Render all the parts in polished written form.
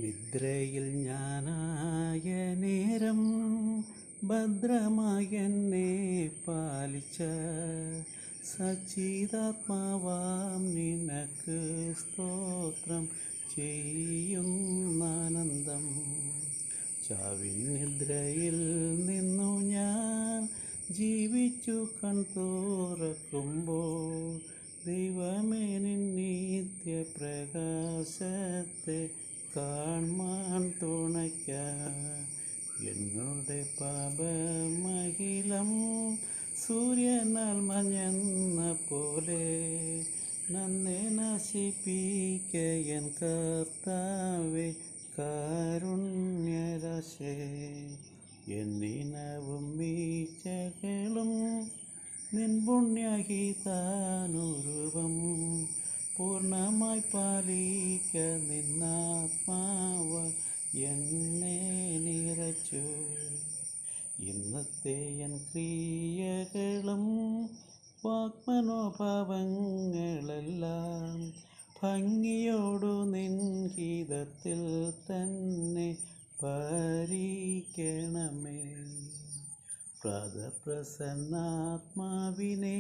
നിദ്രയിൽ ഞാനായ നേരം ഭദ്രമായി എന്നെ പാലിച്ച സച്ചിദാത്മാവാം നിനക്ക് സ്തോത്രം ചെയ്യുന്നാനന്ദം. ചാവിൻ നിദ്രയിൽ നിന്നു ഞാൻ ജീവിച്ചു കൺതുറക്കുമ്പോൾ ദൈവമേ നിൻ നിത്യപ്രകാശത്തെ കാൺമാൻ തുണയ്ക്കാൻ. എന്നോട് പാപമഹിലം സൂര്യനാൽ മഞ്ഞെന്ന പോലെ നന്നെ നശിപ്പിക്കയൻ കർത്താവേ കാരുണ്യരാശേ. എന്നിനവും വീഴ്ചകളും നിൻ പുണ്യഹിതാനുരൂപം പൂർണ്ണമായി പാലിക്ക നിന്നാത്മാവ് എന്നെ നിറച്ചു. ഇന്നത്തെ എൻ ക്രിയകളും വാക്മനോഭാവങ്ങളെല്ലാം ഭംഗിയോടു നിൻ ഹിതത്തിൽ തന്നെ ഭരിക്കണമേ. പ്രസന്നാത്മാവിനെ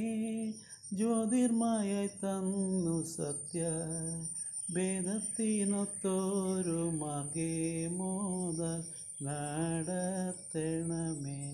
ജ്യോതിർമയായി തന്നു സത്യ ഭേദത്തിനൊത്തൊരു മാർഗേ മോദ നടത്തണമേ.